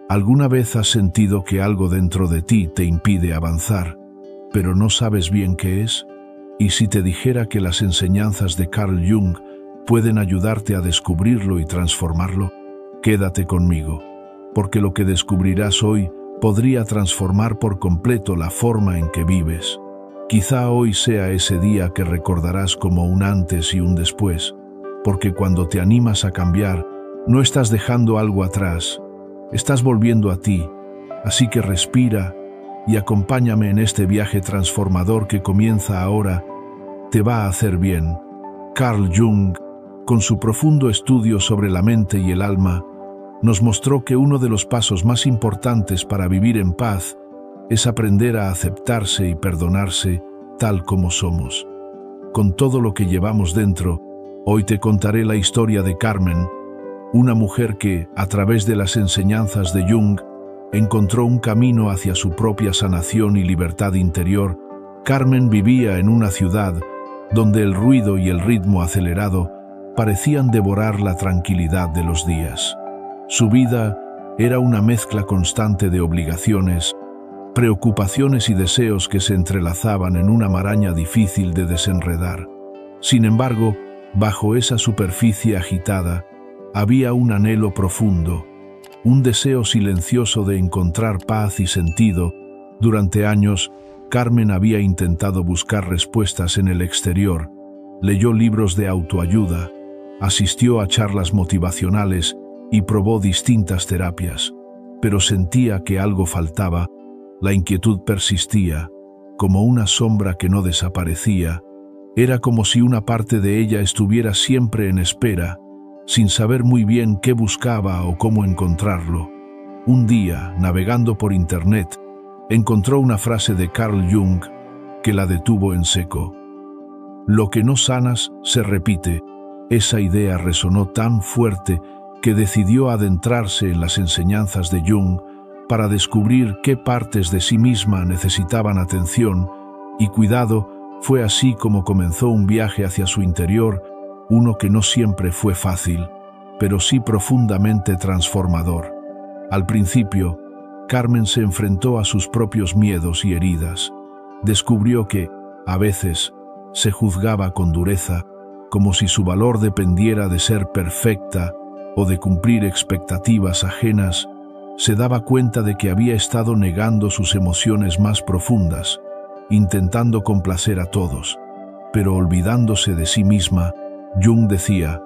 ¿Alguna vez has sentido que algo dentro de ti te impide avanzar, pero no sabes bien qué es? ¿Y si te dijera que las enseñanzas de Carl Jung pueden ayudarte a descubrirlo y transformarlo? Quédate conmigo, porque lo que descubrirás hoy podría transformar por completo la forma en que vives. Quizá hoy sea ese día que recordarás como un antes y un después, porque cuando te animas a cambiar, no estás dejando algo atrás, estás volviendo a ti. Así que respira y acompáñame en este viaje transformador que comienza ahora. Te va a hacer bien. Carl Jung, con su profundo estudio sobre la mente y el alma, nos mostró que uno de los pasos más importantes para vivir en paz es aprender a aceptarse y perdonarse tal como somos. Con todo lo que llevamos dentro, hoy te contaré la historia de Carmen, una mujer que, a través de las enseñanzas de Jung, encontró un camino hacia su propia sanación y libertad interior. Carmen vivía en una ciudad donde el ruido y el ritmo acelerado parecían devorar la tranquilidad de los días. Su vida era una mezcla constante de obligaciones, preocupaciones y deseos que se entrelazaban en una maraña difícil de desenredar. Sin embargo, bajo esa superficie agitada, había un anhelo profundo, un deseo silencioso de encontrar paz y sentido. Durante años, Carmen había intentado buscar respuestas en el exterior, leyó libros de autoayuda, asistió a charlas motivacionales y probó distintas terapias, pero sentía que algo faltaba. La inquietud persistía, como una sombra que no desaparecía. Era como si una parte de ella estuviera siempre en espera, sin saber muy bien qué buscaba o cómo encontrarlo. Un día, navegando por internet, encontró una frase de Carl Jung que la detuvo en seco. Lo que no sanas se repite. Esa idea resonó tan fuerte que decidió adentrarse en las enseñanzas de Jung para descubrir qué partes de sí misma necesitaban atención y cuidado. Fue así como comenzó un viaje hacia su interior, uno que no siempre fue fácil, pero sí profundamente transformador. Al principio, Carmen se enfrentó a sus propios miedos y heridas. Descubrió que, a veces, se juzgaba con dureza, como si su valor dependiera de ser perfecta o de cumplir expectativas ajenas. Se daba cuenta de que había estado negando sus emociones más profundas, intentando complacer a todos, pero olvidándose de sí misma. Jung decía,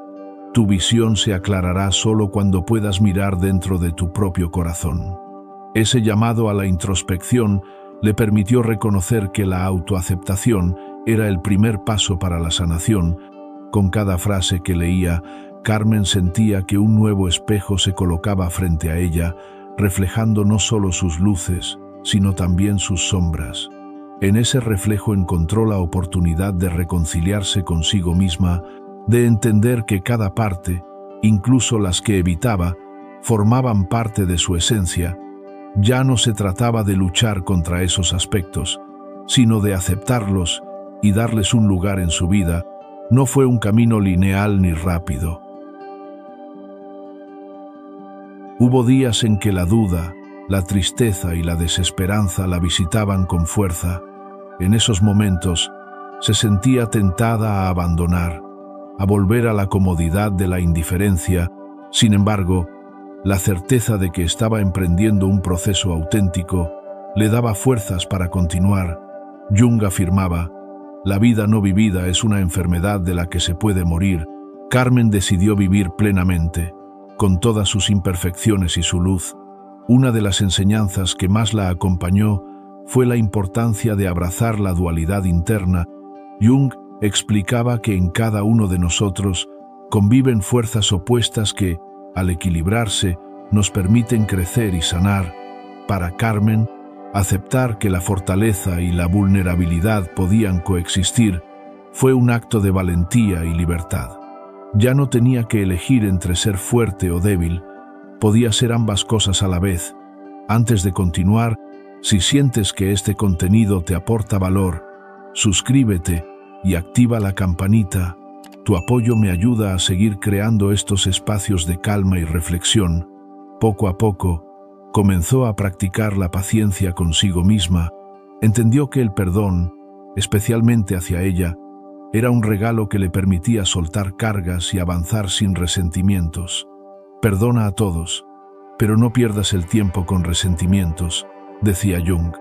tu visión se aclarará solo cuando puedas mirar dentro de tu propio corazón. Ese llamado a la introspección le permitió reconocer que la autoaceptación era el primer paso para la sanación. Con cada frase que leía, Carmen sentía que un nuevo espejo se colocaba frente a ella, reflejando no solo sus luces, sino también sus sombras. En ese reflejo encontró la oportunidad de reconciliarse consigo misma, de entender que cada parte, incluso las que evitaba, formaban parte de su esencia. Ya no se trataba de luchar contra esos aspectos, sino de aceptarlos y darles un lugar en su vida. No fue un camino lineal ni rápido. Hubo días en que la duda, la tristeza y la desesperanza la visitaban con fuerza. En esos momentos, se sentía tentada a abandonar, a volver a la comodidad de la indiferencia. Sin embargo, la certeza de que estaba emprendiendo un proceso auténtico le daba fuerzas para continuar. Jung afirmaba, la vida no vivida es una enfermedad de la que se puede morir. Carmen decidió vivir plenamente, con todas sus imperfecciones y su luz. Una de las enseñanzas que más la acompañó fue la importancia de abrazar la dualidad interna. Jung explicaba que en cada uno de nosotros conviven fuerzas opuestas que, al equilibrarse, nos permiten crecer y sanar. Para Carmen, aceptar que la fortaleza y la vulnerabilidad podían coexistir fue un acto de valentía y libertad. Ya no tenía que elegir entre ser fuerte o débil, podía ser ambas cosas a la vez. Antes de continuar, si sientes que este contenido te aporta valor, suscríbete y activa la campanita. Tu apoyo me ayuda a seguir creando estos espacios de calma y reflexión. Poco a poco, comenzó a practicar la paciencia consigo misma, entendió que el perdón, especialmente hacia ella, era un regalo que le permitía soltar cargas y avanzar sin resentimientos. Perdona a todos, pero no pierdas el tiempo con resentimientos, decía Jung,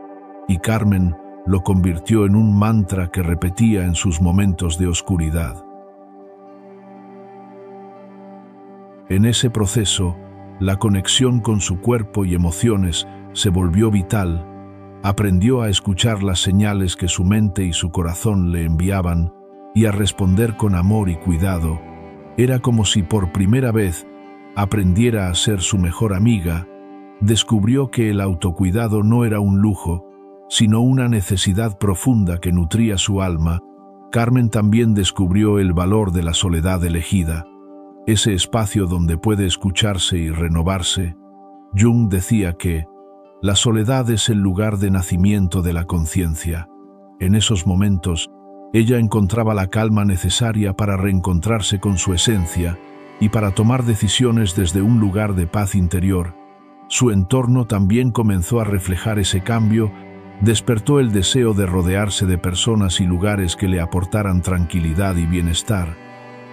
y Carmen lo convirtió en un mantra que repetía en sus momentos de oscuridad. En ese proceso, la conexión con su cuerpo y emociones se volvió vital. Aprendió a escuchar las señales que su mente y su corazón le enviaban y a responder con amor y cuidado. Era como si por primera vez aprendiera a ser su mejor amiga. Descubrió que el autocuidado no era un lujo, sino una necesidad profunda que nutría su alma. Carmen también descubrió el valor de la soledad elegida, ese espacio donde puede escucharse y renovarse. Jung decía que la soledad es el lugar de nacimiento de la conciencia. En esos momentos, ella encontraba la calma necesaria para reencontrarse con su esencia y para tomar decisiones desde un lugar de paz interior. Su entorno también comenzó a reflejar ese cambio, despertó el deseo de rodearse de personas y lugares que le aportaran tranquilidad y bienestar.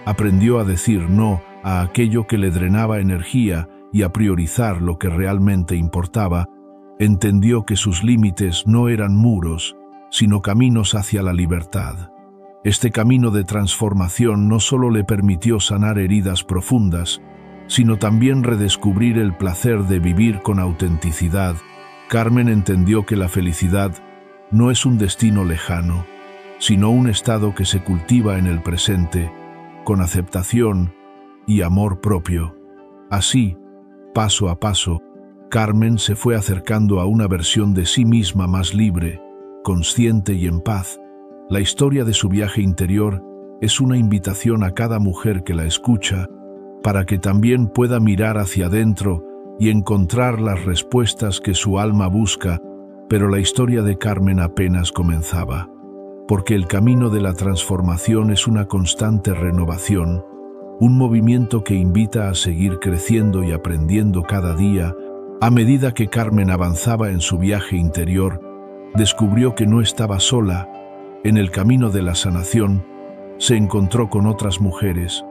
Aprendió a decir no a aquello que le drenaba energía y a priorizar lo que realmente importaba. Entendió que sus límites no eran muros, sino caminos hacia la libertad. Este camino de transformación no solo le permitió sanar heridas profundas, sino también redescubrir el placer de vivir con autenticidad. Carmen entendió que la felicidad no es un destino lejano, sino un estado que se cultiva en el presente, con aceptación y amor propio. Así, paso a paso, Carmen se fue acercando a una versión de sí misma más libre, consciente y en paz. La historia de su viaje interior es una invitación a cada mujer que la escucha para que también pueda mirar hacia adentro y encontrar las respuestas que su alma busca, pero la historia de Carmen apenas comenzaba, porque el camino de la transformación es una constante renovación, un movimiento que invita a seguir creciendo y aprendiendo cada día. A medida que Carmen avanzaba en su viaje interior, descubrió que no estaba sola. En el camino de la sanación, se encontró con otras mujeres,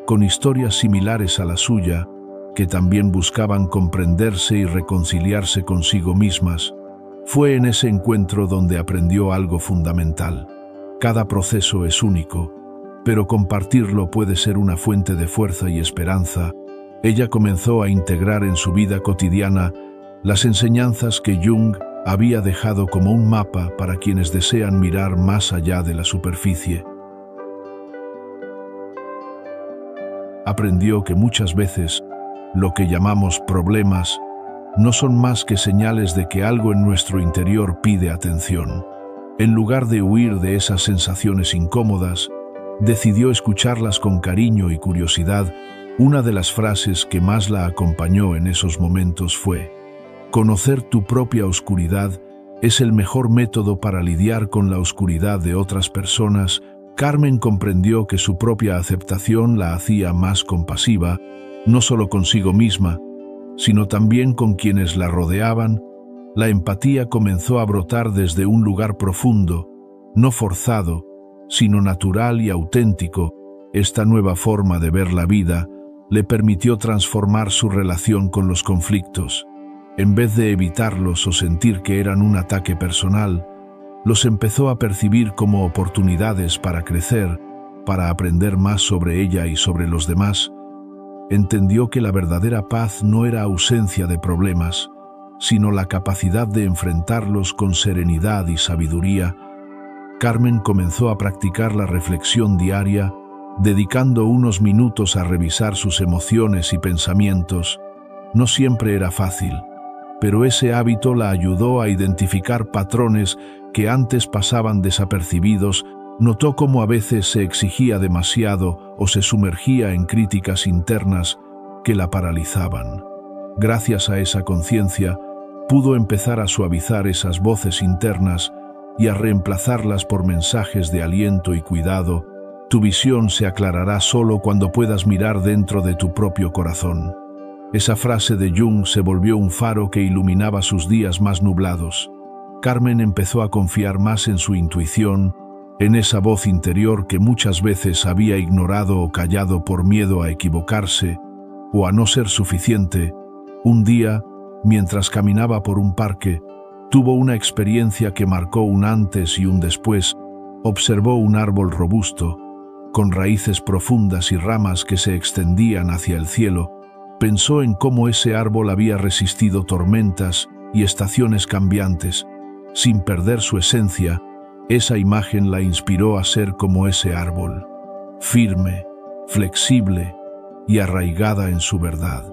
con historias similares a la suya, que también buscaban comprenderse y reconciliarse consigo mismas. Fue en ese encuentro donde aprendió algo fundamental. Cada proceso es único, pero compartirlo puede ser una fuente de fuerza y esperanza. Ella comenzó a integrar en su vida cotidiana las enseñanzas que Jung había dejado como un mapa para quienes desean mirar más allá de la superficie. Aprendió que muchas veces lo que llamamos problemas no son más que señales de que algo en nuestro interior pide atención. En lugar de huir de esas sensaciones incómodas, decidió escucharlas con cariño y curiosidad. Una de las frases que más la acompañó en esos momentos fue: conocer tu propia oscuridad es el mejor método para lidiar con la oscuridad de otras personas. Carmen comprendió que su propia aceptación la hacía más compasiva, no solo consigo misma, sino también con quienes la rodeaban. La empatía comenzó a brotar desde un lugar profundo, no forzado, sino natural y auténtico. Esta nueva forma de ver la vida le permitió transformar su relación con los conflictos. En vez de evitarlos o sentir que eran un ataque personal, los empezó a percibir como oportunidades para crecer, para aprender más sobre ella y sobre los demás. Entendió que la verdadera paz no era ausencia de problemas, sino la capacidad de enfrentarlos con serenidad y sabiduría. Carmen comenzó a practicar la reflexión diaria, dedicando unos minutos a revisar sus emociones y pensamientos. No siempre era fácil, pero ese hábito la ayudó a identificar patrones que antes pasaban desapercibidos. Notó cómo a veces se exigía demasiado o se sumergía en críticas internas que la paralizaban. Gracias a esa conciencia, pudo empezar a suavizar esas voces internas y a reemplazarlas por mensajes de aliento y cuidado. Tu visión se aclarará solo cuando puedas mirar dentro de tu propio corazón. Esa frase de Jung se volvió un faro que iluminaba sus días más nublados. Carmen empezó a confiar más en su intuición, en esa voz interior que muchas veces había ignorado o callado por miedo a equivocarse o a no ser suficiente. Un día, mientras caminaba por un parque, tuvo una experiencia que marcó un antes y un después. Observó un árbol robusto, con raíces profundas y ramas que se extendían hacia el cielo. Pensó en cómo ese árbol había resistido tormentas y estaciones cambiantes. Sin perder su esencia, esa imagen la inspiró a ser como ese árbol, firme, flexible y arraigada en su verdad.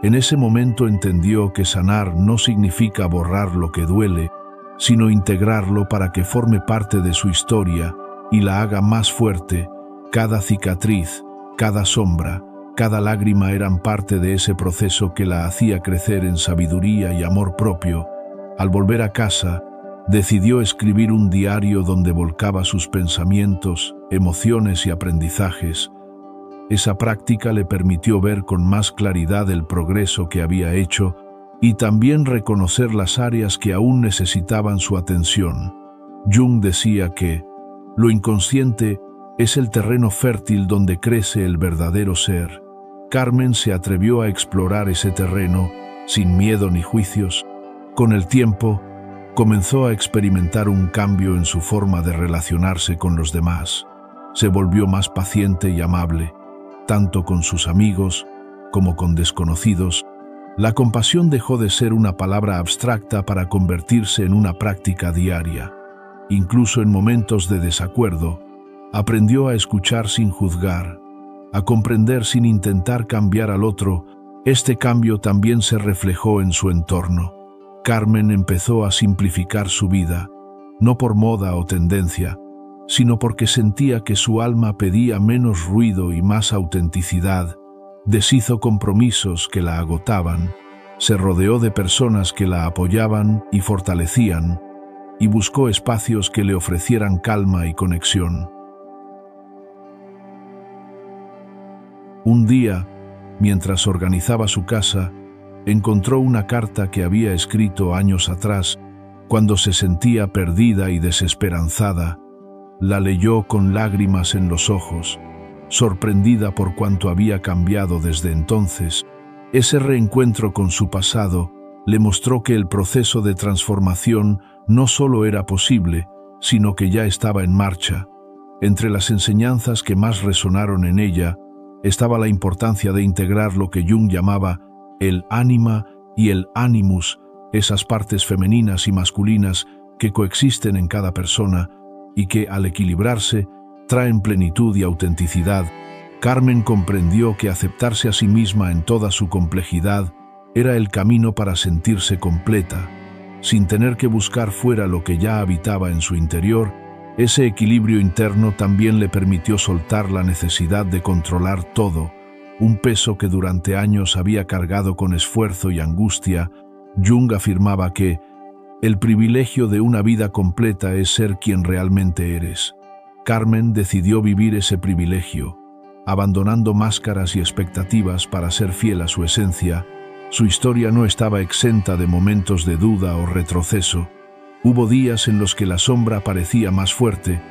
En ese momento entendió que sanar no significa borrar lo que duele, sino integrarlo para que forme parte de su historia y la haga más fuerte. Cada cicatriz, cada sombra, cada lágrima eran parte de ese proceso que la hacía crecer en sabiduría y amor propio. Al volver a casa, decidió escribir un diario donde volcaba sus pensamientos, emociones y aprendizajes. Esa práctica le permitió ver con más claridad el progreso que había hecho y también reconocer las áreas que aún necesitaban su atención. Jung decía que lo inconsciente es el terreno fértil donde crece el verdadero ser. Carmen se atrevió a explorar ese terreno sin miedo ni juicios. Con el tiempo, comenzó a experimentar un cambio en su forma de relacionarse con los demás. Se volvió más paciente y amable, tanto con sus amigos como con desconocidos. La compasión dejó de ser una palabra abstracta para convertirse en una práctica diaria. Incluso en momentos de desacuerdo, aprendió a escuchar sin juzgar, a comprender sin intentar cambiar al otro. Este cambio también se reflejó en su entorno. Carmen empezó a simplificar su vida, no por moda o tendencia, sino porque sentía que su alma pedía menos ruido y más autenticidad. Deshizo compromisos que la agotaban, se rodeó de personas que la apoyaban y fortalecían, y buscó espacios que le ofrecieran calma y conexión. Un día, mientras organizaba su casa, encontró una carta que había escrito años atrás, cuando se sentía perdida y desesperanzada. La leyó con lágrimas en los ojos, sorprendida por cuánto había cambiado desde entonces. Ese reencuentro con su pasado le mostró que el proceso de transformación no solo era posible, sino que ya estaba en marcha. Entre las enseñanzas que más resonaron en ella, estaba la importancia de integrar lo que Jung llamaba el ánima y el animus, esas partes femeninas y masculinas que coexisten en cada persona y que, al equilibrarse, traen plenitud y autenticidad. Carmen comprendió que aceptarse a sí misma en toda su complejidad era el camino para sentirse completa, sin tener que buscar fuera lo que ya habitaba en su interior. Ese equilibrio interno también le permitió soltar la necesidad de controlar todo, un peso que durante años había cargado con esfuerzo y angustia. Jung afirmaba que el privilegio de una vida completa es ser quien realmente eres. Carmen decidió vivir ese privilegio, abandonando máscaras y expectativas para ser fiel a su esencia. Su historia no estaba exenta de momentos de duda o retroceso. Hubo días en los que la sombra parecía más fuerte,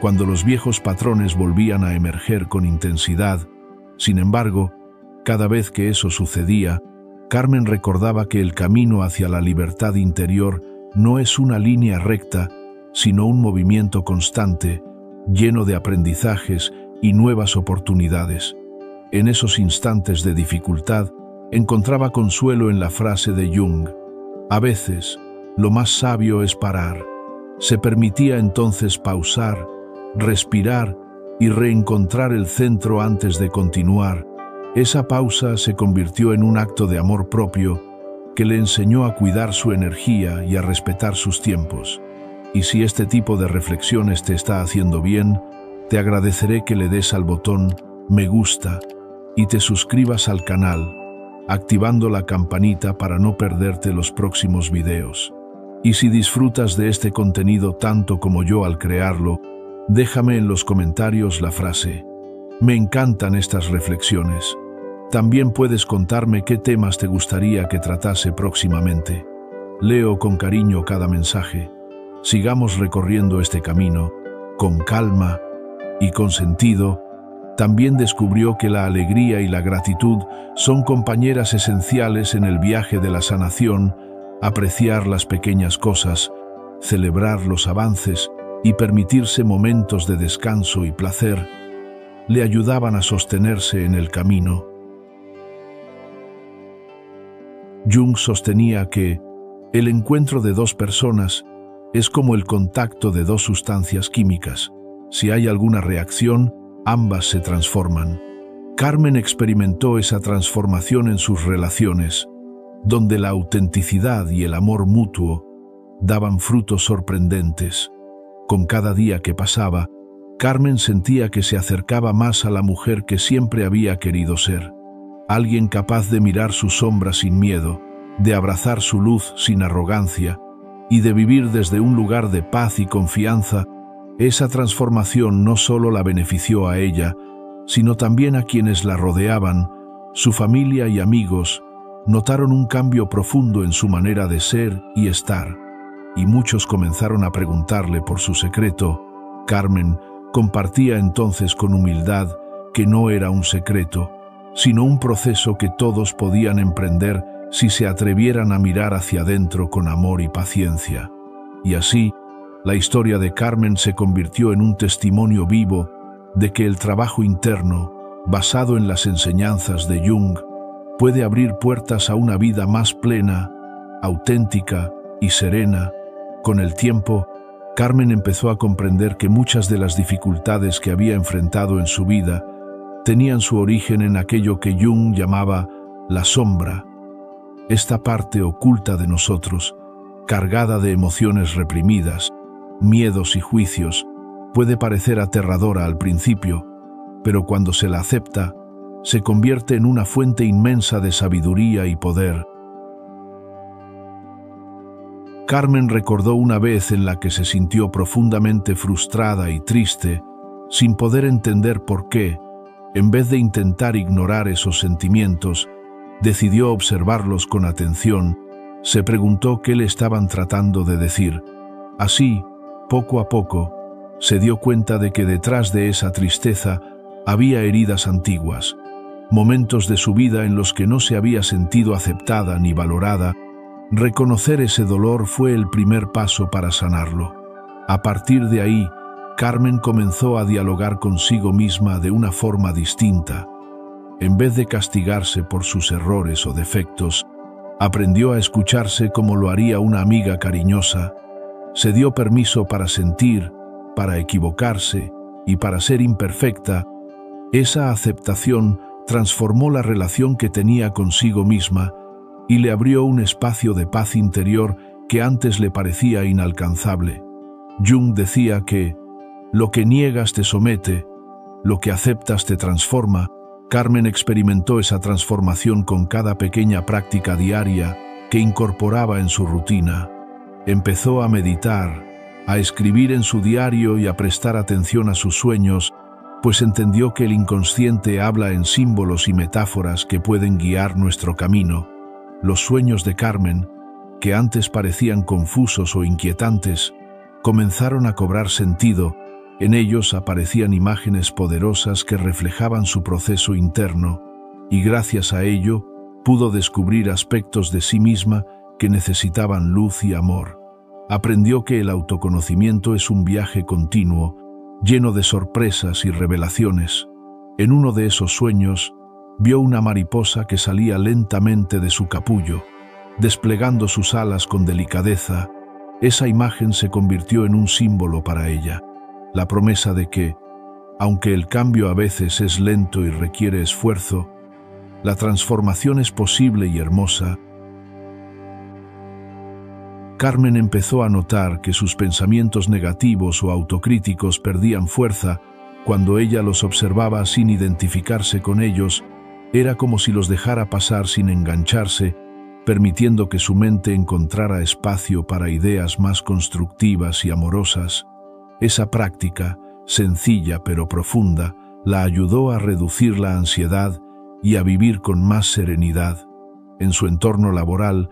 cuando los viejos patrones volvían a emerger con intensidad. Sin embargo, cada vez que eso sucedía, Carmen recordaba que el camino hacia la libertad interior no es una línea recta, sino un movimiento constante, lleno de aprendizajes y nuevas oportunidades. En esos instantes de dificultad, encontraba consuelo en la frase de Jung: a veces, lo más sabio es parar. Se permitía entonces pausar, respirar y reencontrar el centro antes de continuar. Esa pausa se convirtió en un acto de amor propio que le enseñó a cuidar su energía y a respetar sus tiempos. Y si este tipo de reflexiones te está haciendo bien, te agradeceré que le des al botón me gusta y te suscribas al canal, activando la campanita para no perderte los próximos videos. Y si disfrutas de este contenido tanto como yo al crearlo, déjame en los comentarios la frase Me encantan estas reflexiones. También puedes contarme qué temas te gustaría que tratase próximamente. Leo con cariño cada mensaje. Sigamos recorriendo este camino, con calma y con sentido. También descubrió que la alegría y la gratitud son compañeras esenciales en el viaje de la sanación, apreciar las pequeñas cosas, celebrar los avances y permitirse momentos de descanso y placer, le ayudaban a sostenerse en el camino. Jung sostenía que el encuentro de dos personas es como el contacto de dos sustancias químicas. Si hay alguna reacción, ambas se transforman. Carmen experimentó esa transformación en sus relaciones, donde la autenticidad y el amor mutuo daban frutos sorprendentes. Con cada día que pasaba, Carmen sentía que se acercaba más a la mujer que siempre había querido ser. Alguien capaz de mirar su sombra sin miedo, de abrazar su luz sin arrogancia y de vivir desde un lugar de paz y confianza. Esa transformación no solo la benefició a ella, sino también a quienes la rodeaban. Su familia y amigos notaron un cambio profundo en su manera de ser y estar, y muchos comenzaron a preguntarle por su secreto. Carmen compartía entonces con humildad que no era un secreto, sino un proceso que todos podían emprender si se atrevieran a mirar hacia adentro con amor y paciencia. Y así, la historia de Carmen se convirtió en un testimonio vivo de que el trabajo interno, basado en las enseñanzas de Jung, puede abrir puertas a una vida más plena, auténtica y serena. Con el tiempo, Carmen empezó a comprender que muchas de las dificultades que había enfrentado en su vida tenían su origen en aquello que Jung llamaba la sombra, esta parte oculta de nosotros, cargada de emociones reprimidas, miedos y juicios. Puede parecer aterradora al principio, pero cuando se la acepta, se convierte en una fuente inmensa de sabiduría y poder. Carmen recordó una vez en la que se sintió profundamente frustrada y triste, sin poder entender por qué. En vez de intentar ignorar esos sentimientos, decidió observarlos con atención. Se preguntó qué le estaban tratando de decir. Así, poco a poco, se dio cuenta de que detrás de esa tristeza había heridas antiguas, momentos de su vida en los que no se había sentido aceptada ni valorada. Reconocer ese dolor fue el primer paso para sanarlo. A partir de ahí, Carmen comenzó a dialogar consigo misma de una forma distinta. En vez de castigarse por sus errores o defectos, aprendió a escucharse como lo haría una amiga cariñosa. Se dio permiso para sentir, para equivocarse y para ser imperfecta. Esa aceptación transformó la relación que tenía consigo misma y le abrió un espacio de paz interior que antes le parecía inalcanzable. Jung decía que lo que niegas te somete, lo que aceptas te transforma. Carmen experimentó esa transformación con cada pequeña práctica diaria que incorporaba en su rutina. Empezó a meditar, a escribir en su diario y a prestar atención a sus sueños, pues entendió que el inconsciente habla en símbolos y metáforas que pueden guiar nuestro camino. Los sueños de Carmen, que antes parecían confusos o inquietantes, comenzaron a cobrar sentido. En ellos aparecían imágenes poderosas que reflejaban su proceso interno, y gracias a ello pudo descubrir aspectos de sí misma que necesitaban luz y amor. Aprendió que el autoconocimiento es un viaje continuo, lleno de sorpresas y revelaciones. En uno de esos sueños, vio una mariposa que salía lentamente de su capullo, desplegando sus alas con delicadeza. Esa imagen se convirtió en un símbolo para ella, la promesa de que, aunque el cambio a veces es lento y requiere esfuerzo, la transformación es posible y hermosa. Carmen empezó a notar que sus pensamientos negativos o autocríticos perdían fuerza cuando ella los observaba sin identificarse con ellos. Era como si los dejara pasar sin engancharse, permitiendo que su mente encontrara espacio para ideas más constructivas y amorosas. Esa práctica, sencilla pero profunda, la ayudó a reducir la ansiedad y a vivir con más serenidad. En su entorno laboral,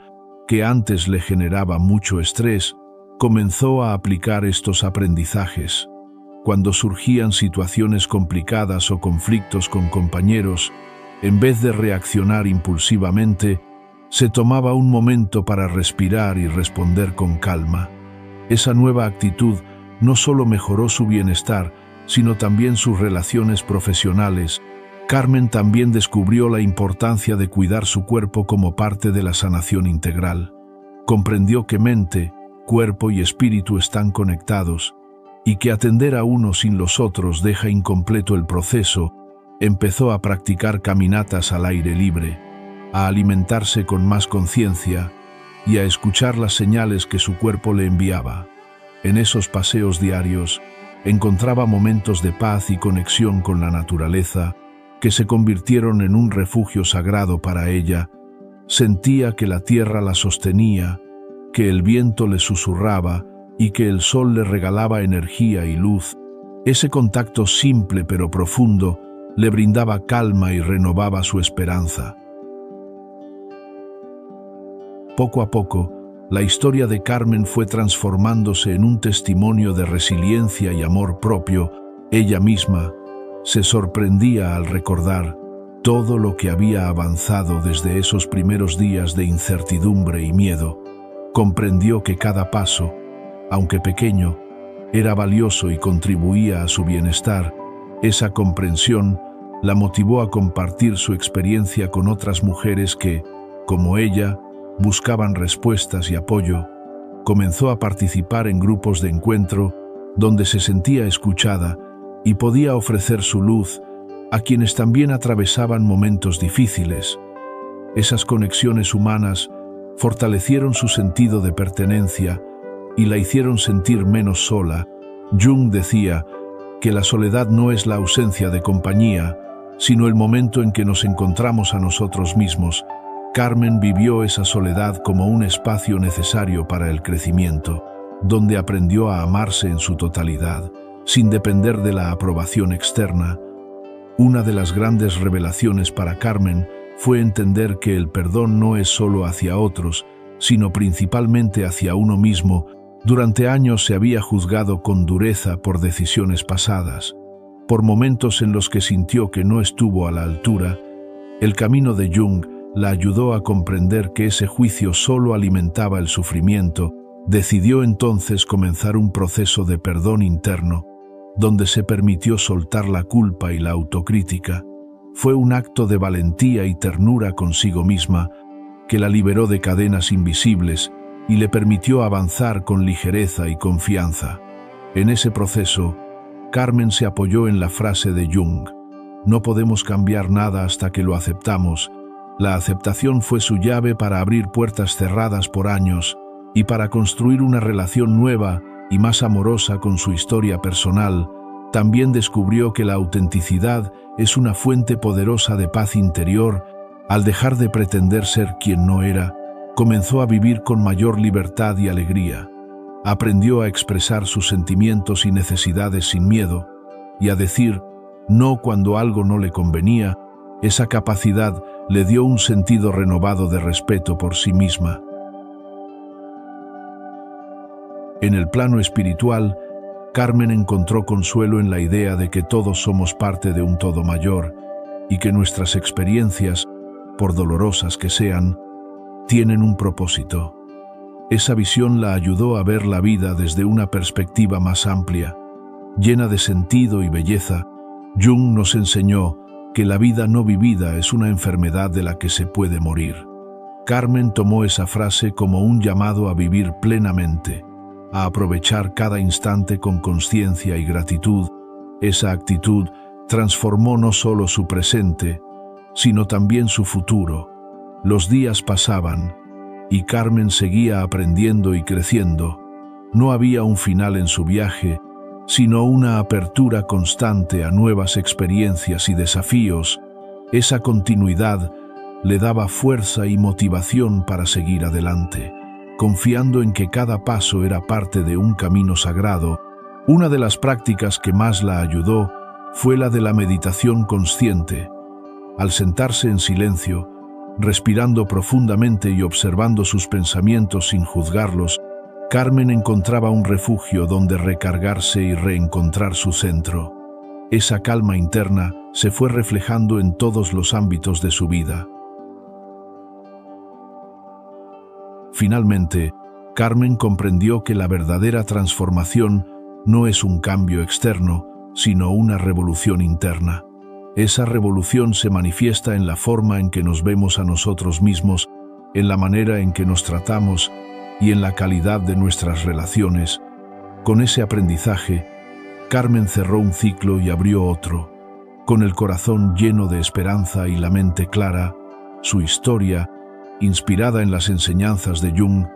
que antes le generaba mucho estrés, comenzó a aplicar estos aprendizajes. Cuando surgían situaciones complicadas o conflictos con compañeros, en vez de reaccionar impulsivamente, se tomaba un momento para respirar y responder con calma. Esa nueva actitud no solo mejoró su bienestar, sino también sus relaciones profesionales. Carmen también descubrió la importancia de cuidar su cuerpo como parte de la sanación integral. Comprendió que mente, cuerpo y espíritu están conectados, y que atender a uno sin los otros deja incompleto el proceso. Empezó a practicar caminatas al aire libre, a alimentarse con más conciencia y a escuchar las señales que su cuerpo le enviaba. En esos paseos diarios, encontraba momentos de paz y conexión con la naturaleza que se convirtieron en un refugio sagrado para ella. Sentía que la tierra la sostenía, que el viento le susurraba y que el sol le regalaba energía y luz. Ese contacto simple pero profundo le brindaba calma y renovaba su esperanza. Poco a poco, la historia de Carmen fue transformándose en un testimonio de resiliencia y amor propio. Ella misma se sorprendía al recordar todo lo que había avanzado desde esos primeros días de incertidumbre y miedo. Comprendió que cada paso, aunque pequeño, era valioso y contribuía a su bienestar. Esa comprensión la motivó a compartir su experiencia con otras mujeres que, como ella, buscaban respuestas y apoyo. Comenzó a participar en grupos de encuentro donde se sentía escuchada y podía ofrecer su luz a quienes también atravesaban momentos difíciles. Esas conexiones humanas fortalecieron su sentido de pertenencia y la hicieron sentir menos sola. Jung decía que la soledad no es la ausencia de compañía, sino el momento en que nos encontramos a nosotros mismos. Carmen vivió esa soledad como un espacio necesario para el crecimiento, donde aprendió a amarse en su totalidad, sin depender de la aprobación externa. Una de las grandes revelaciones para Carmen fue entender que el perdón no es solo hacia otros, sino principalmente hacia uno mismo. Durante años se había juzgado con dureza por decisiones pasadas, por momentos en los que sintió que no estuvo a la altura. El camino de Jung la ayudó a comprender que ese juicio solo alimentaba el sufrimiento. Decidió entonces comenzar un proceso de perdón interno, donde se permitió soltar la culpa y la autocrítica. Fue un acto de valentía y ternura consigo misma que la liberó de cadenas invisibles y le permitió avanzar con ligereza y confianza. En ese proceso, Carmen se apoyó en la frase de Jung: no podemos cambiar nada hasta que lo aceptamos. La aceptación fue su llave para abrir puertas cerradas por años y para construir una relación nueva y más amorosa con su historia personal. También descubrió que la autenticidad es una fuente poderosa de paz interior. Al dejar de pretender ser quien no era, comenzó a vivir con mayor libertad y alegría. Aprendió a expresar sus sentimientos y necesidades sin miedo, y a decir no cuando algo no le convenía. Esa capacidad le dio un sentido renovado de respeto por sí misma. En el plano espiritual, Carmen encontró consuelo en la idea de que todos somos parte de un todo mayor y que nuestras experiencias, por dolorosas que sean, tienen un propósito. Esa visión la ayudó a ver la vida desde una perspectiva más amplia, llena de sentido y belleza. Jung nos enseñó que la vida no vivida es una enfermedad de la que se puede morir. Carmen tomó esa frase como un llamado a vivir plenamente, a aprovechar cada instante con conciencia y gratitud. Esa actitud transformó no solo su presente, sino también su futuro. Los días pasaban, y Carmen seguía aprendiendo y creciendo. No había un final en su viaje, sino una apertura constante a nuevas experiencias y desafíos. Esa continuidad le daba fuerza y motivación para seguir adelante, confiando en que cada paso era parte de un camino sagrado. Una de las prácticas que más la ayudó fue la de la meditación consciente. Al sentarse en silencio, respirando profundamente y observando sus pensamientos sin juzgarlos, Carmen encontraba un refugio donde recargarse y reencontrar su centro. Esa calma interna se fue reflejando en todos los ámbitos de su vida. Finalmente, Carmen comprendió que la verdadera transformación no es un cambio externo, sino una revolución interna. Esa revolución se manifiesta en la forma en que nos vemos a nosotros mismos, en la manera en que nos tratamos y en la calidad de nuestras relaciones. Con ese aprendizaje, Carmen cerró un ciclo y abrió otro. Con el corazón lleno de esperanza y la mente clara, su historia, inspirada en las enseñanzas de Jung,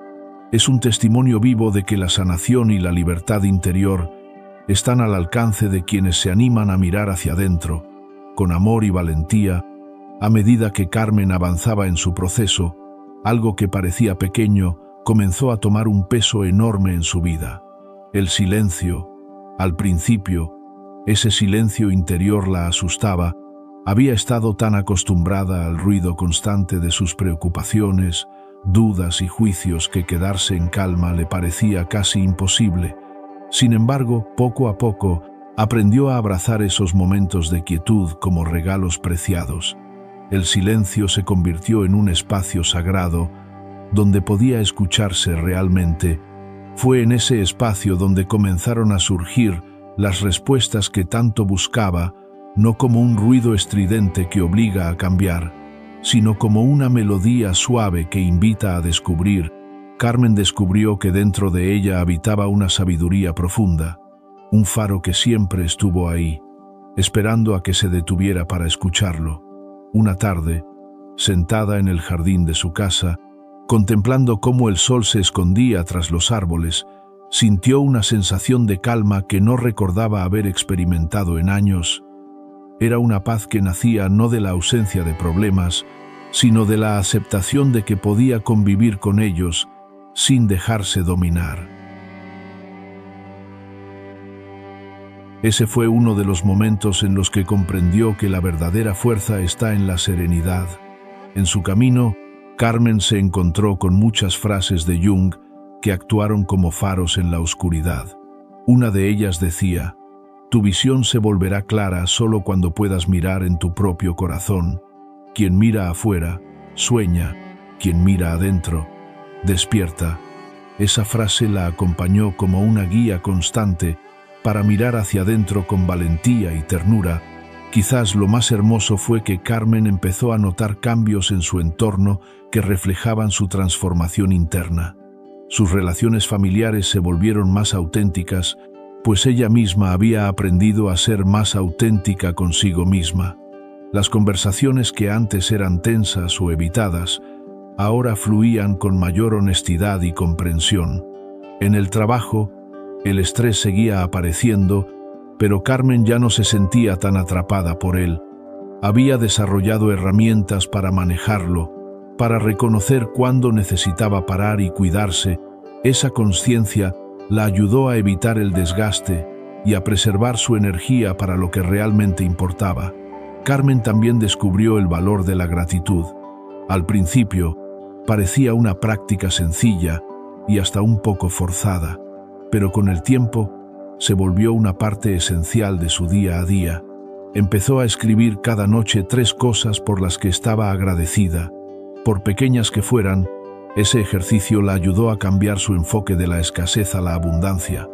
es un testimonio vivo de que la sanación y la libertad interior están al alcance de quienes se animan a mirar hacia adentro, con amor y valentía. A medida que Carmen avanzaba en su proceso, algo que parecía pequeño comenzó a tomar un peso enorme en su vida. El silencio. Al principio, ese silencio interior la asustaba. Había estado tan acostumbrada al ruido constante de sus preocupaciones, dudas y juicios que quedarse en calma le parecía casi imposible. Sin embargo, poco a poco, aprendió a abrazar esos momentos de quietud como regalos preciados. El silencio se convirtió en un espacio sagrado donde podía escucharse realmente. Fue en ese espacio donde comenzaron a surgir las respuestas que tanto buscaba, no como un ruido estridente que obliga a cambiar, sino como una melodía suave que invita a descubrir. Carmen descubrió que dentro de ella habitaba una sabiduría profunda, un faro que siempre estuvo ahí, esperando a que se detuviera para escucharlo. Una tarde, sentada en el jardín de su casa, contemplando cómo el sol se escondía tras los árboles, sintió una sensación de calma que no recordaba haber experimentado en años. Era una paz que nacía no de la ausencia de problemas, sino de la aceptación de que podía convivir con ellos sin dejarse dominar. Ese fue uno de los momentos en los que comprendió que la verdadera fuerza está en la serenidad. En su camino, Carmen se encontró con muchas frases de Jung que actuaron como faros en la oscuridad. Una de ellas decía: «Tu visión se volverá clara solo cuando puedas mirar en tu propio corazón. Quien mira afuera, sueña. Quien mira adentro, despierta». Esa frase la acompañó como una guía constante para mirar hacia adentro con valentía y ternura. Quizás lo más hermoso fue que Carmen empezó a notar cambios en su entorno que reflejaban su transformación interna. Sus relaciones familiares se volvieron más auténticas, pues ella misma había aprendido a ser más auténtica consigo misma. Las conversaciones que antes eran tensas o evitadas, ahora fluían con mayor honestidad y comprensión. En el trabajo, el estrés seguía apareciendo, pero Carmen ya no se sentía tan atrapada por él. Había desarrollado herramientas para manejarlo, para reconocer cuándo necesitaba parar y cuidarse. Esa conciencia la ayudó a evitar el desgaste y a preservar su energía para lo que realmente importaba. Carmen también descubrió el valor de la gratitud. Al principio, parecía una práctica sencilla y hasta un poco forzada, pero con el tiempo se volvió una parte esencial de su día a día. Empezó a escribir cada noche 3 cosas por las que estaba agradecida. Por pequeñas que fueran, ese ejercicio la ayudó a cambiar su enfoque de la escasez a la abundancia.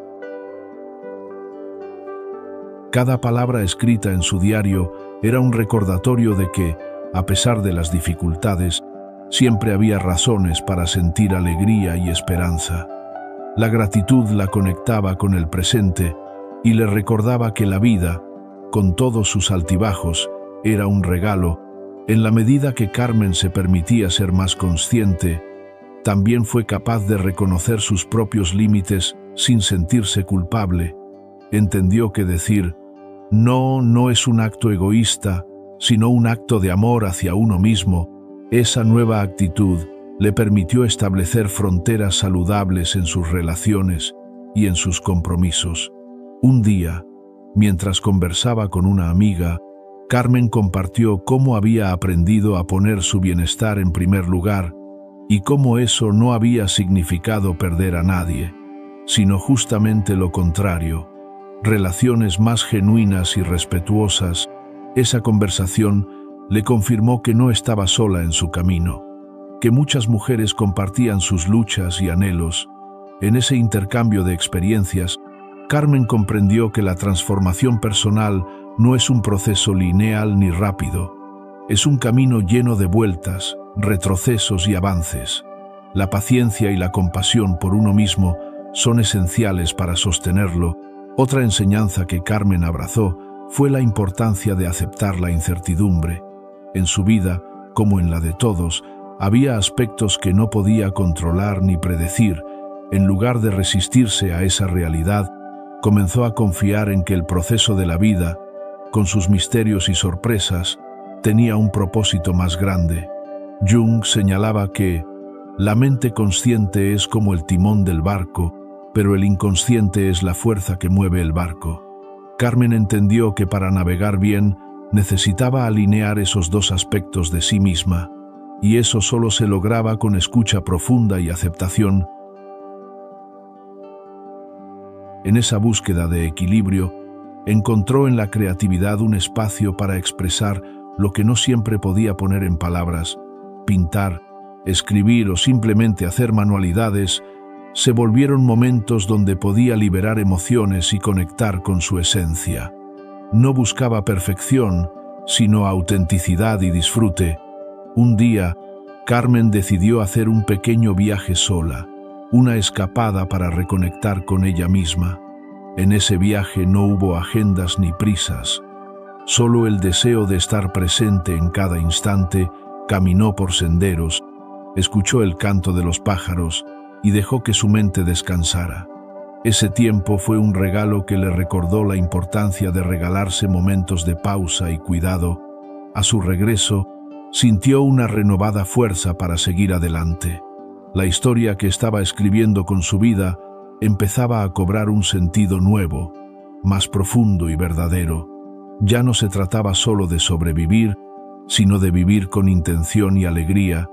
Cada palabra escrita en su diario era un recordatorio de que, a pesar de las dificultades, siempre había razones para sentir alegría y esperanza. La gratitud la conectaba con el presente y le recordaba que la vida, con todos sus altibajos, era un regalo. En la medida que Carmen se permitía ser más consciente, también fue capaz de reconocer sus propios límites sin sentirse culpable. Entendió que decir «no» no es un acto egoísta, sino un acto de amor hacia uno mismo. Esa nueva actitud le permitió establecer fronteras saludables en sus relaciones y en sus compromisos. Un día, Mientras conversaba con una amiga, Carmen compartió cómo había aprendido a poner su bienestar en primer lugar y cómo eso no había significado perder a nadie, sino justamente lo contrario, relaciones más genuinas y respetuosas. Esa conversación le confirmó que no estaba sola en su camino, que muchas mujeres compartían sus luchas y anhelos. En ese intercambio de experiencias, Carmen comprendió que la transformación personal no es un proceso lineal ni rápido. Es un camino lleno de vueltas, retrocesos y avances. La paciencia y la compasión por uno mismo son esenciales para sostenerlo. Otra enseñanza que Carmen abrazó fue la importancia de aceptar la incertidumbre. En su vida, como en la de todos, había aspectos que no podía controlar ni predecir. En lugar de resistirse a esa realidad, comenzó a confiar en que el proceso de la vida, con sus misterios y sorpresas, tenía un propósito más grande. Jung señalaba que la mente consciente es como el timón del barco, pero el inconsciente es la fuerza que mueve el barco. Carmen entendió que para navegar bien necesitaba alinear esos dos aspectos de sí misma, y eso solo se lograba con escucha profunda y aceptación. En esa búsqueda de equilibrio, encontró en la creatividad un espacio para expresar lo que no siempre podía poner en palabras. Pintar, escribir o simplemente hacer manualidades se volvieron momentos donde podía liberar emociones y conectar con su esencia. No buscaba perfección, sino autenticidad y disfrute. Un día, Carmen decidió hacer un pequeño viaje sola, una escapada para reconectar con ella misma. En ese viaje no hubo agendas ni prisas. Solo el deseo de estar presente en cada instante. Caminó por senderos, escuchó el canto de los pájaros y dejó que su mente descansara. Ese tiempo fue un regalo que le recordó la importancia de regalarse momentos de pausa y cuidado. A su regreso, sintió una renovada fuerza para seguir adelante. La historia que estaba escribiendo con su vida empezaba a cobrar un sentido nuevo, más profundo y verdadero. Ya no se trataba solo de sobrevivir, sino de vivir con intención y alegría.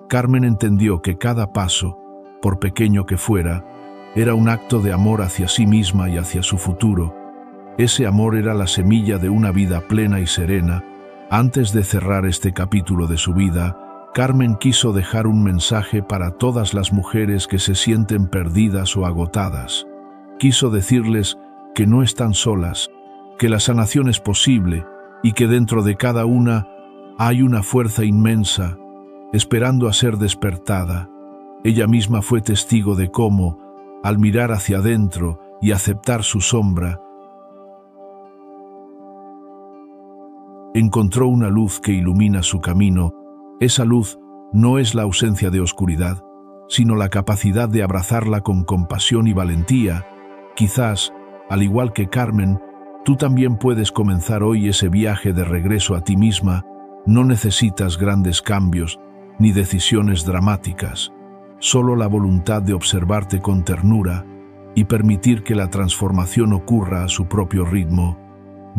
Carmen entendió que cada paso, por pequeño que fuera, era un acto de amor hacia sí misma y hacia su futuro. Ese amor era la semilla de una vida plena y serena. Antes de cerrar este capítulo de su vida, Carmen quiso dejar un mensaje para todas las mujeres que se sienten perdidas o agotadas. Quiso decirles que no están solas, que la sanación es posible y que dentro de cada una hay una fuerza inmensa, esperando a ser despertada. Ella misma fue testigo de cómo, al mirar hacia adentro y aceptar su sombra, encontró una luz que ilumina su camino. Esa luz no es la ausencia de oscuridad, sino la capacidad de abrazarla con compasión y valentía. Quizás, al igual que Carmen, tú también puedes comenzar hoy ese viaje de regreso a ti misma. No necesitas grandes cambios ni decisiones dramáticas, solo la voluntad de observarte con ternura y permitir que la transformación ocurra a su propio ritmo.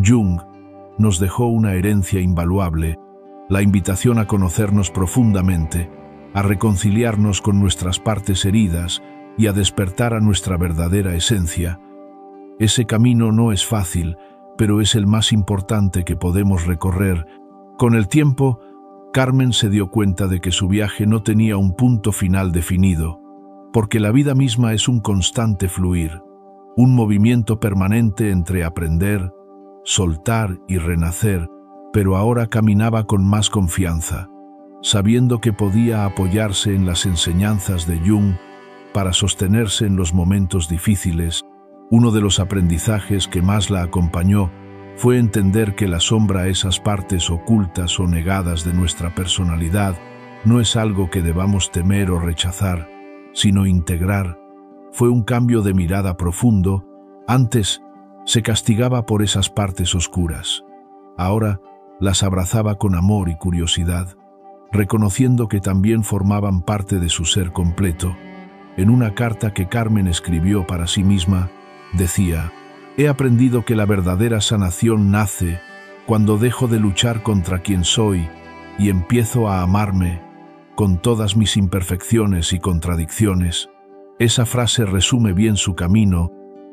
Jung nos dejó una herencia invaluable, la invitación a conocernos profundamente, a reconciliarnos con nuestras partes heridas y a despertar a nuestra verdadera esencia. Ese camino no es fácil, pero es el más importante que podemos recorrer. Con el tiempo, Carmen se dio cuenta de que su viaje no tenía un punto final definido, porque la vida misma es un constante fluir, un movimiento permanente entre aprender, soltar y renacer, pero ahora caminaba con más confianza, sabiendo que podía apoyarse en las enseñanzas de Jung para sostenerse en los momentos difíciles. Uno de los aprendizajes que más la acompañó fue entender que la sombra, esas partes ocultas o negadas de nuestra personalidad, no es algo que debamos temer o rechazar, sino integrar. Fue un cambio de mirada profundo. Antes se castigaba por esas partes oscuras. Ahora las abrazaba con amor y curiosidad, reconociendo que también formaban parte de su ser completo. En una carta que Carmen escribió para sí misma, decía: He aprendido que la verdadera sanación nace cuando dejo de luchar contra quien soy y empiezo a amarme con todas mis imperfecciones y contradicciones. Esa frase resume bien su camino,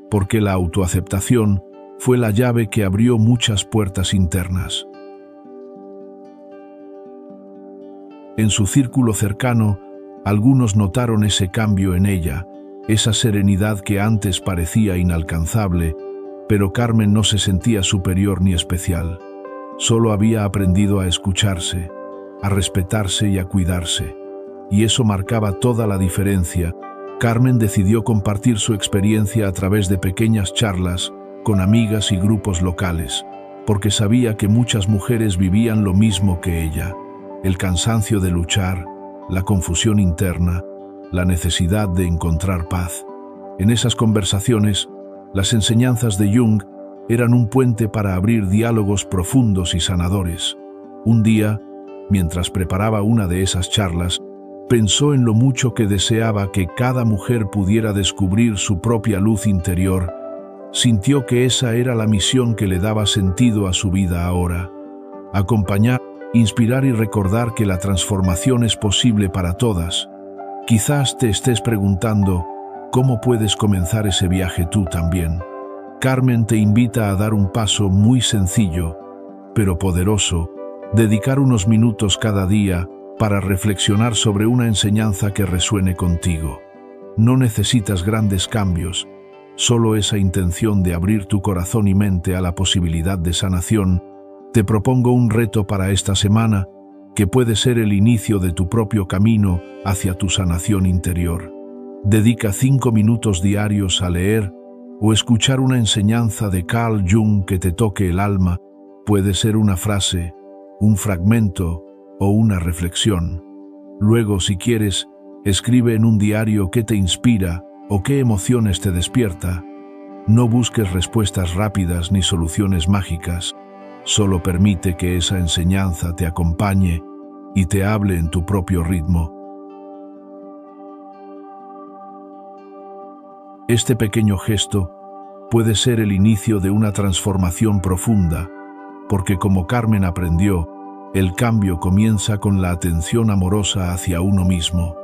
porque la autoaceptación fue la llave que abrió muchas puertas internas. En su círculo cercano, algunos notaron ese cambio en ella, esa serenidad que antes parecía inalcanzable, pero Carmen no se sentía superior ni especial. Solo había aprendido a escucharse, a respetarse y a cuidarse. Y eso marcaba toda la diferencia. Carmen decidió compartir su experiencia a través de pequeñas charlas con amigas y grupos locales, porque sabía que muchas mujeres vivían lo mismo que ella: el cansancio de luchar, la confusión interna, la necesidad de encontrar paz. En esas conversaciones, las enseñanzas de Jung eran un puente para abrir diálogos profundos y sanadores. Un día, mientras preparaba una de esas charlas, pensó en lo mucho que deseaba que cada mujer pudiera descubrir su propia luz interior. Sintió que esa era la misión que le daba sentido a su vida ahora: acompañar, inspirar y recordar que la transformación es posible para todas. Quizás te estés preguntando, ¿cómo puedes comenzar ese viaje tú también? Carmen te invita a dar un paso muy sencillo, pero poderoso: dedicar unos minutos cada día para reflexionar sobre una enseñanza que resuene contigo. No necesitas grandes cambios, solo esa intención de abrir tu corazón y mente a la posibilidad de sanación. Te propongo un reto para esta semana, que puede ser el inicio de tu propio camino hacia tu sanación interior. Dedica 5 minutos diarios a leer o escuchar una enseñanza de Carl Jung que te toque el alma. Puede ser una frase, un fragmento o una reflexión. Luego, si quieres, escribe en un diario qué te inspira o qué emociones te despierta. No busques respuestas rápidas ni soluciones mágicas. Solo permite que esa enseñanza te acompañe y te hable en tu propio ritmo. Este pequeño gesto puede ser el inicio de una transformación profunda, porque como Carmen aprendió, el cambio comienza con la atención amorosa hacia uno mismo.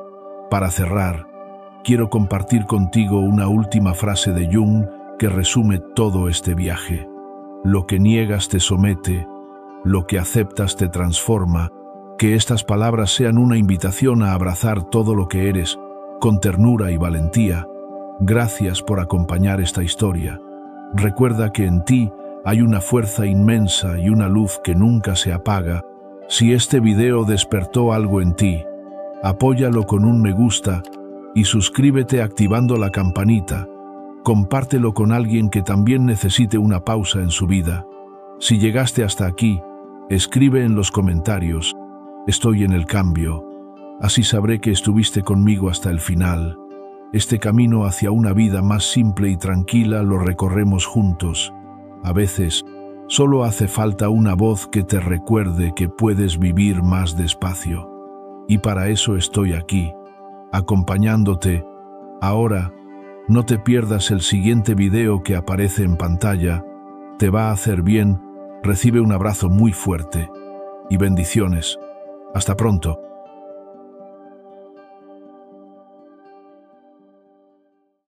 Para cerrar, quiero compartir contigo una última frase de Jung que resume todo este viaje. Lo que niegas te somete, lo que aceptas te transforma. Que estas palabras sean una invitación a abrazar todo lo que eres, con ternura y valentía. Gracias por acompañar esta historia. Recuerda que en ti hay una fuerza inmensa y una luz que nunca se apaga. Si este video despertó algo en ti, apóyalo con un me gusta y suscríbete activando la campanita. Compártelo con alguien que también necesite una pausa en su vida. Si llegaste hasta aquí, escribe en los comentarios: estoy en el cambio. Así sabré que estuviste conmigo hasta el final. Este camino hacia una vida más simple y tranquila lo recorremos juntos. A veces, solo hace falta una voz que te recuerde que puedes vivir más despacio. Y para eso estoy aquí, acompañándote. Ahora, no te pierdas el siguiente video que aparece en pantalla. Te va a hacer bien. Recibe un abrazo muy fuerte y bendiciones. Hasta pronto.